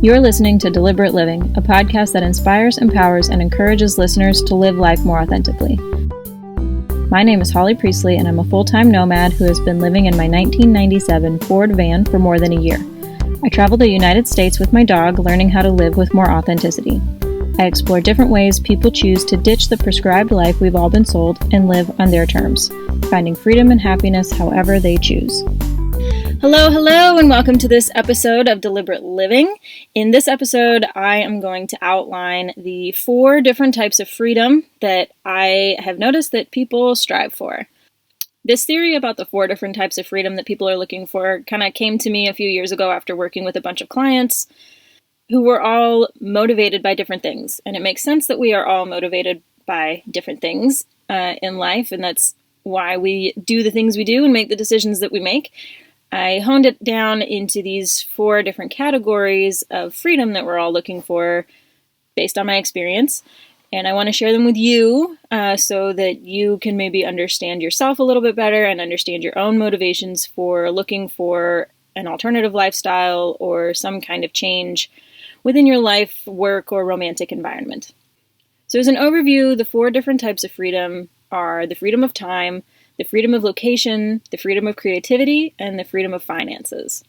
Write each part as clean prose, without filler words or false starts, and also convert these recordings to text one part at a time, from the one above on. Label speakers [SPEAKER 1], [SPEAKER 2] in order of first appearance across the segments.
[SPEAKER 1] You're listening to Deliberate Living, a podcast that inspires, empowers, and encourages listeners to live life more authentically. My name is Holly Priestley, and I'm a full-time nomad who has been living in my 1997 Ford van for more than a year. I travel the United States with my dog, learning how to live with more authenticity. I explore different ways people choose to ditch the prescribed life we've all been sold and live on their terms, finding freedom and happiness however they choose. Hello, and welcome to this episode of Deliberate Living. In this episode, I am going to outline the 4 different types of freedom that I have noticed that people strive for. This theory about the 4 different types of freedom that people are looking for kind of came to me a few years ago after working with a bunch of clients who were all motivated by different things. And it makes sense that we are all motivated by different things in life, and that's why we do the things we do and make the decisions that we make. I honed it down into these 4 different categories of freedom that we're all looking for based on my experience. And I want to share them with you so that you can maybe understand yourself a little bit better and understand your own motivations for looking for an alternative lifestyle or some kind of change within your life, work, or romantic environment. So as an overview, the 4 different types of freedom are the freedom of time, the freedom of location, the freedom of creativity, and the freedom of finances.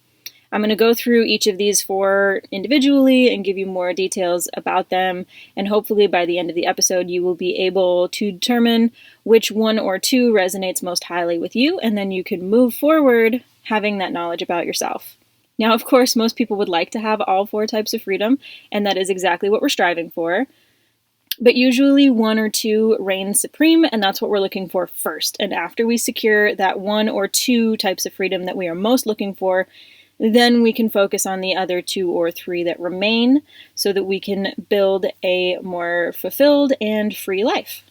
[SPEAKER 1] I'm going to go through each of these 4 individually and give you more details about them, and hopefully by the end of the episode you will be able to determine which 1 or 2 resonates most highly with you, and then you can move forward having that knowledge about yourself. Now, of course, most people would like to have all 4 types of freedom, and that is exactly what we're striving for. But usually 1 or 2 reign supreme, and that's what we're looking for first. And after we secure that 1 or 2 types of freedom that we are most looking for, then we can focus on the other 2 or 3 that remain so that we can build a more fulfilled and free life.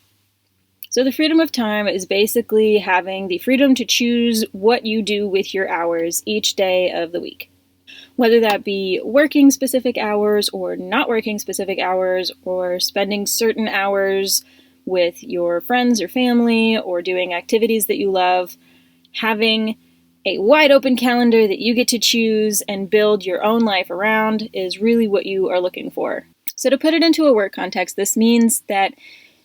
[SPEAKER 1] So the freedom of time is basically having the freedom to choose what you do with your hours each day of the week. Whether that be working specific hours or not working specific hours, or spending certain hours with your friends or family, or doing activities that you love, having a wide open calendar that you get to choose and build your own life around is really what you are looking for. So to put it into a work context, this means that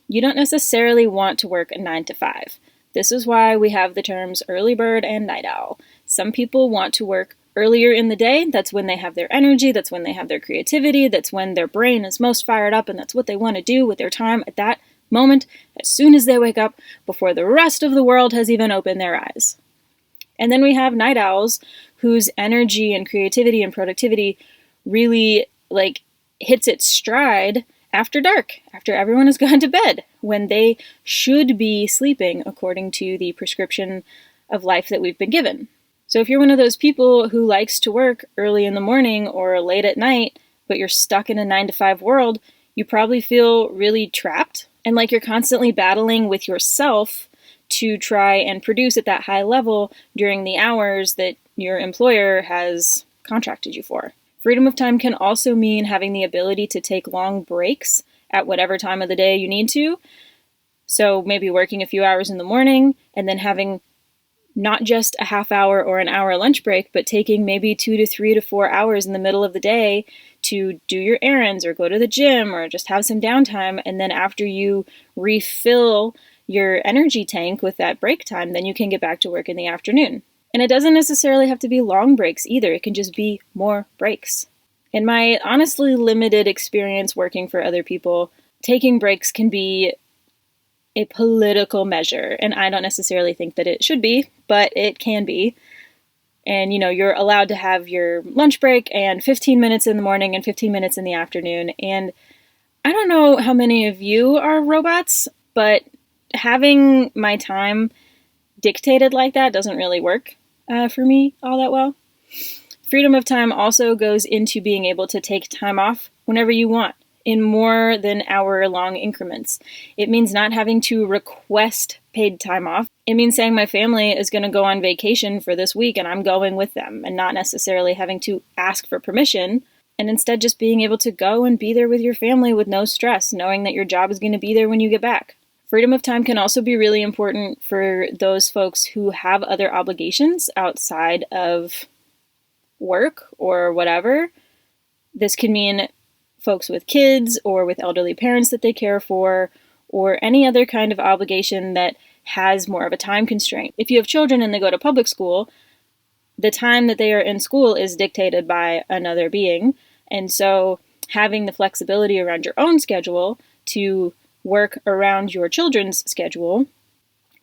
[SPEAKER 1] you don't necessarily want to work a 9 to 5. This is why we have the terms early bird and night owl. Some people want to work earlier in the day. That's when they have their energy, that's when they have their creativity, that's when their brain is most fired up, and that's what they want to do with their time at that moment, as soon as they wake up, before the rest of the world has even opened their eyes. And then we have night owls whose energy and creativity and productivity really hits its stride after dark, after everyone has gone to bed, when they should be sleeping according to the prescription of life that we've been given. So if you're one of those people who likes to work early in the morning or late at night, but you're stuck in a 9 to 5 world, you probably feel really trapped and like you're constantly battling with yourself to try and produce at that high level during the hours that your employer has contracted you for. Freedom of time can also mean having the ability to take long breaks at whatever time of the day you need to. So maybe working a few hours in the morning and then having not just a half hour or an hour lunch break, but taking maybe 2 to 3 to 4 hours in the middle of the day to do your errands or go to the gym or just have some downtime. And then after you refill your energy tank with that break time, then you can get back to work in the afternoon. And it doesn't necessarily have to be long breaks either. It can just be more breaks. In my honestly limited experience working for other people, taking breaks can be a political measure, and I don't necessarily think that it should be, but it can be. And you're allowed to have your lunch break and 15 minutes in the morning and 15 minutes in the afternoon. And I don't know how many of you are robots, but having my time dictated like that doesn't really work for me all that well. Freedom of time also goes into being able to take time off whenever you want, in more than hour-long increments. It means not having to request paid time off. It means saying my family is going to go on vacation for this week and I'm going with them, and not necessarily having to ask for permission, and instead just being able to go and be there with your family with no stress, knowing that your job is going to be there when you get back. Freedom of time can also be really important for those folks who have other obligations outside of work or whatever. This can mean folks with kids or with elderly parents that they care for, or any other kind of obligation that has more of a time constraint. If you have children and they go to public school, the time that they are in school is dictated by another being, and so having the flexibility around your own schedule to work around your children's schedule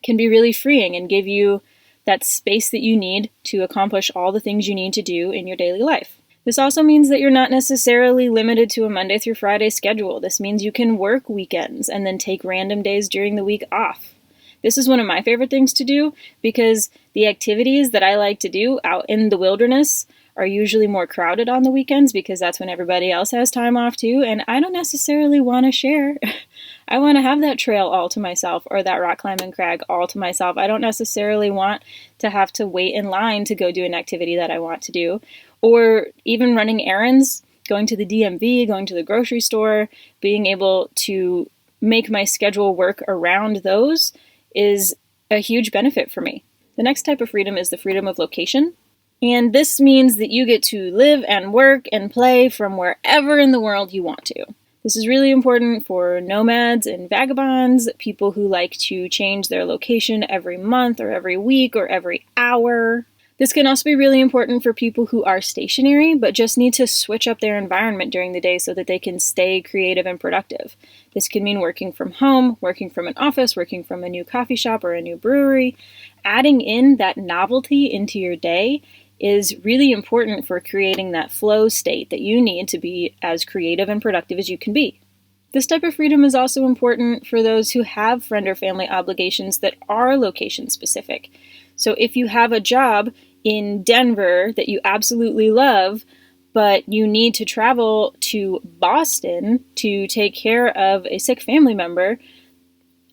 [SPEAKER 1] can be really freeing and give you that space that you need to accomplish all the things you need to do in your daily life. This also means that you're not necessarily limited to a Monday through Friday schedule. This means you can work weekends and then take random days during the week off. This is one of my favorite things to do because the activities that I like to do out in the wilderness are usually more crowded on the weekends because that's when everybody else has time off too, and I don't necessarily want to share. I want to have that trail all to myself or that rock climbing crag all to myself. I don't necessarily want to have to wait in line to go do an activity that I want to do, or even running errands, going to the DMV, going to the grocery store, being able to make my schedule work around those is a huge benefit for me. The next type of freedom is the freedom of location. And this means that you get to live and work and play from wherever in the world you want to. This is really important for nomads and vagabonds, people who like to change their location every month or every week or every hour. This can also be really important for people who are stationary but just need to switch up their environment during the day so that they can stay creative and productive. This can mean working from home, working from an office, working from a new coffee shop or a new brewery. Adding in that novelty into your day is really important for creating that flow state that you need to be as creative and productive as you can be. This type of freedom is also important for those who have friend or family obligations that are location specific. So if you have a job in Denver that you absolutely love, but you need to travel to Boston to take care of a sick family member,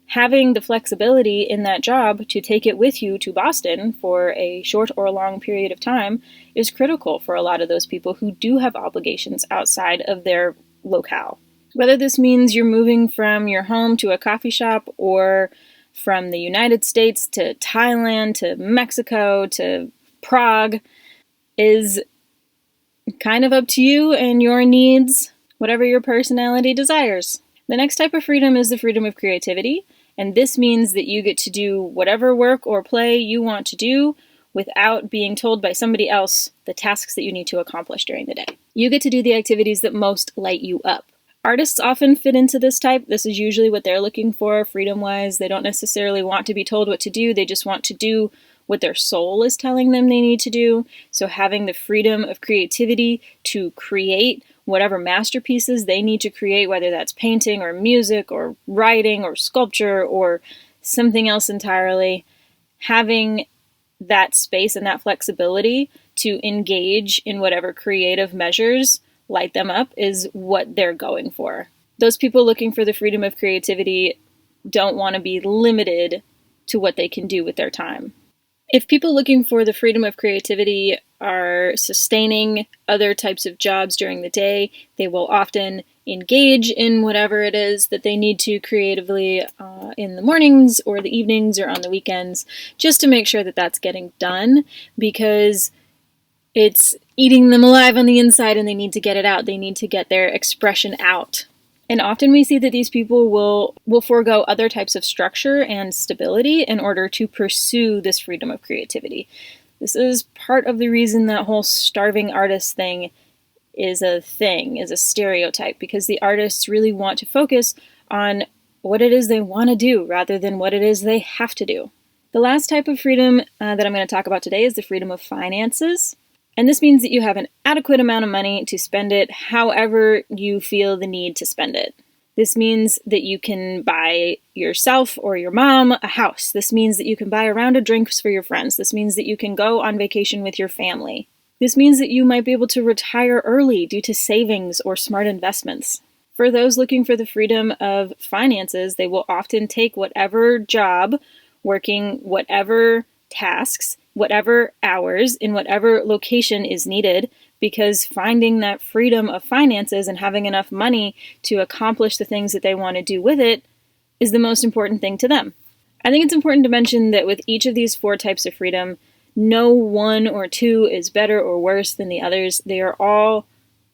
[SPEAKER 1] having the flexibility in that job to take it with you to Boston for a short or long period of time is critical for a lot of those people who do have obligations outside of their locale. Whether this means you're moving from your home to a coffee shop or from the United States to Thailand to Mexico to Prague is kind of up to you and your needs, whatever your personality desires. The next type of freedom is the freedom of creativity. And this means that you get to do whatever work or play you want to do without being told by somebody else the tasks that you need to accomplish during the day. You get to do the activities that most light you up. Artists often fit into this type. This is usually what they're looking for freedom-wise. They don't necessarily want to be told what to do. They just want to do what their soul is telling them they need to do. So having the freedom of creativity to create whatever masterpieces they need to create, whether that's painting or music or writing or sculpture or something else entirely, having that space and that flexibility to engage in whatever creative measures light them up is what they're going for. Those people looking for the freedom of creativity don't want to be limited to what they can do with their time. If people looking for the freedom of creativity are sustaining other types of jobs during the day, they will often engage in whatever it is that they need to creatively in the mornings or the evenings or on the weekends, just to make sure that that's getting done, because it's eating them alive on the inside and they need to get it out. They need to get their expression out. And often we see that these people will forego other types of structure and stability in order to pursue this freedom of creativity. This is part of the reason that whole starving artist thing is a stereotype, because the artists really want to focus on what it is they want to do rather than what it is they have to do. The last type of freedom that I'm going to talk about today is the freedom of finances. And this means that you have an adequate amount of money to spend it however you feel the need to spend it. This means that you can buy yourself or your mom a house. This means that you can buy a round of drinks for your friends. This means that you can go on vacation with your family. This means that you might be able to retire early due to savings or smart investments. For those looking for the freedom of finances, they will often take whatever job, working whatever tasks, whatever hours, in whatever location is needed, because finding that freedom of finances and having enough money to accomplish the things that they want to do with it is the most important thing to them. I think it's important to mention that with each of these 4 types of freedom, no one or two is better or worse than the others. They are all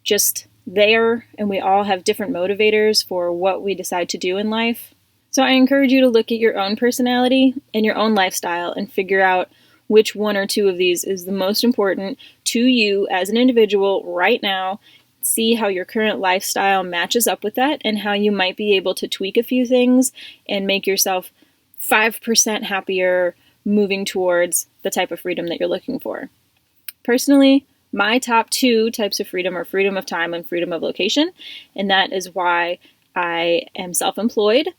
[SPEAKER 1] just there, and we all have different motivators for what we decide to do in life. So I encourage you to look at your own personality and your own lifestyle and figure out which one or two of these is the most important to you as an individual right now. See how your current lifestyle matches up with that and how you might be able to tweak a few things and make yourself 5% happier moving towards the type of freedom that you're looking for. Personally, my top two types of freedom are freedom of time and freedom of location, and that is why I am self-employed,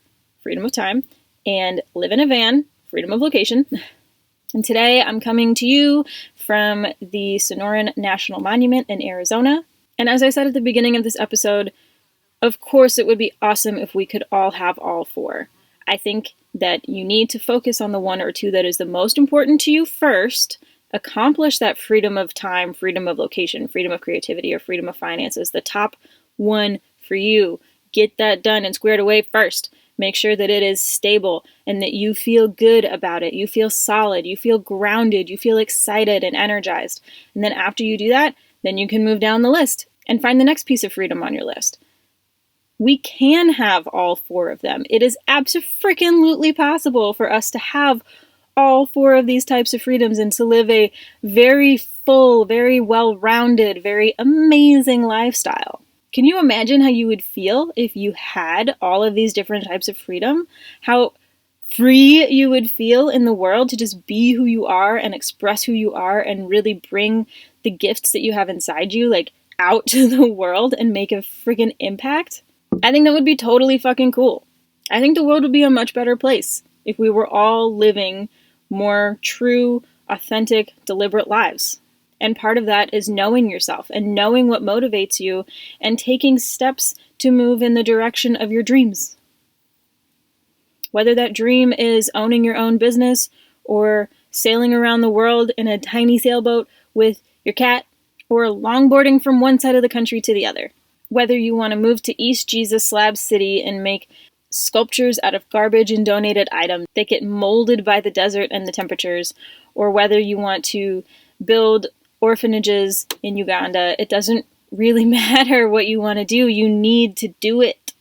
[SPEAKER 1] freedom of time, and live in a van, freedom of location. And today I'm coming to you from the Sonoran National Monument in Arizona. And as I said at the beginning of this episode, of course it would be awesome if we could all have all four. I think that you need to focus on the one or two that is the most important to you first, accomplish that freedom of time, freedom of location, freedom of creativity, or freedom of finances, the top one for you. Get that done and squared away first. Make sure that it is stable and that you feel good about it. You feel solid, you feel grounded, you feel excited and energized. And then after you do that, then you can move down the list and find the next piece of freedom on your list. We can have all four of them. It is abso-freaking-lutely possible for us to have all four of these types of freedoms and to live a very full, very well-rounded, very amazing lifestyle. Can you imagine how you would feel if you had all of these different types of freedom? How free you would feel in the world to just be who you are and express who you are and really bring the gifts that you have inside you, like, out to the world and make a freaking impact? I think that would be totally fucking cool. I think the world would be a much better place if we were all living more true, authentic, deliberate lives. And part of that is knowing yourself and knowing what motivates you and taking steps to move in the direction of your dreams. Whether that dream is owning your own business or sailing around the world in a tiny sailboat with your cat or longboarding from one side of the country to the other. Whether you want to move to East Jesus Slab City and make sculptures out of garbage and donated items that get molded by the desert and the temperatures, or whether you want to build orphanages in Uganda, it doesn't really matter what you want to do. You need to do it.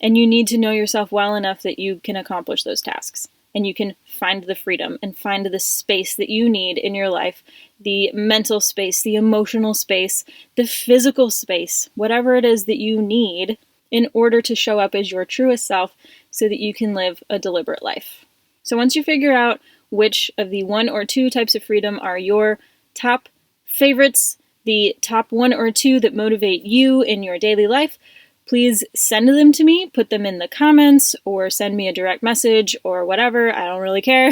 [SPEAKER 1] And you need to know yourself well enough that you can accomplish those tasks. And you can find the freedom and find the space that you need in your life, the mental space, the emotional space, the physical space, whatever it is that you need in order to show up as your truest self so that you can live a deliberate life. So once you figure out which of the one or two types of freedom are your top favorites, the top one or two that motivate you in your daily life, please send them to me, put them in the comments, or send me a direct message or whatever. I don't really care.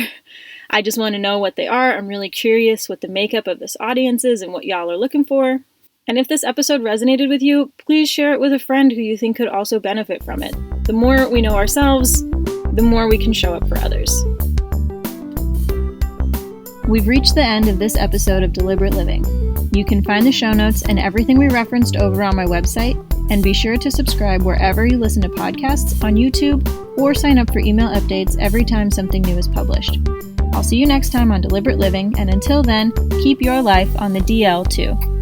[SPEAKER 1] I just want to know what they are. I'm really curious what the makeup of this audience is and what y'all are looking for. And if this episode resonated with you, please share it with a friend who you think could also benefit from it. The more we know ourselves, the more we can show up for others. We've reached the end of this episode of Deliberate Living. You can find the show notes and everything we referenced over on my website, and be sure to subscribe wherever you listen to podcasts on YouTube or sign up for email updates every time something new is published. I'll see you next time on Deliberate Living, and until then, keep your life on the DL too.